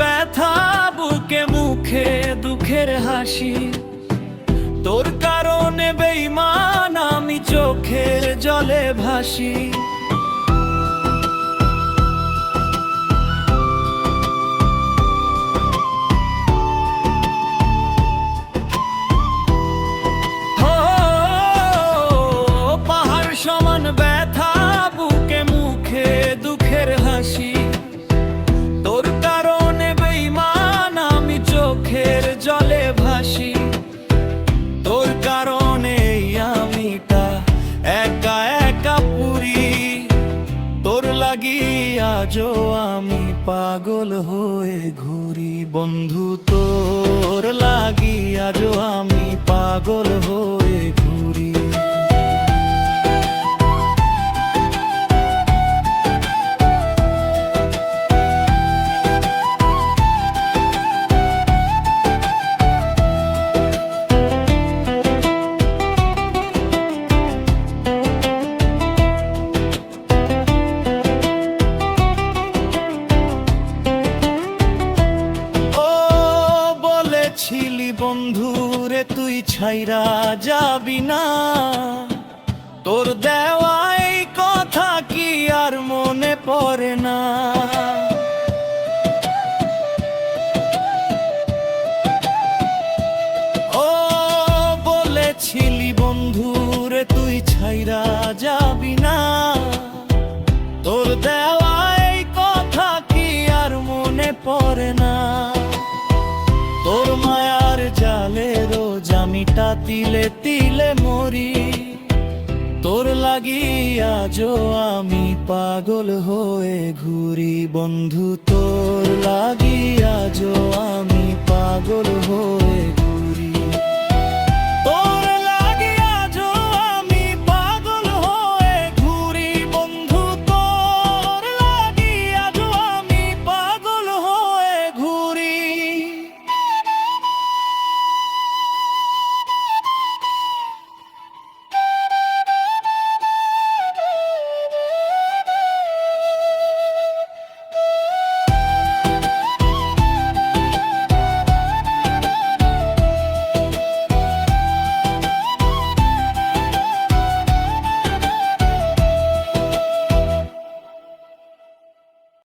ব্যথা, বুকে মুখে দুঃখের হাসি। তোর কারণে বেঈমান আমি চোখের জলে ভাসি। পাহাড় সমান ব্যথা, বুকে মুখে দুঃখের হাসি। তোর কারণে বেঈমান আমি চোখের জলে ভাসি। তোর কারণে আমিটা একা একা পুরি। তোর লাগি আজও আমি পাগল হয়ে ঘুরি। বন্ধু তোর লাগি আজও আমি পাগল হয়ে ঘুরি। ছিলি বন্ধু রে তুই ছাইরা যাবি না। তোর দেওয়া এই কথা কি আর মনে পড়ে না? ও বলেছিলি বন্ধু রে তুই ছাইরা যাবি না। তোর দেওয়া এই কথা কি আর মনে পড়ে না? তোর মায়ার জালে রোজ আমি তিলে তিলে মরি। তোর লাগি আজও আমি পাগল হয়ে ঘুরি। বন্ধু তোর লাগি আজও আমি পাগল হয়ে ঘুরি।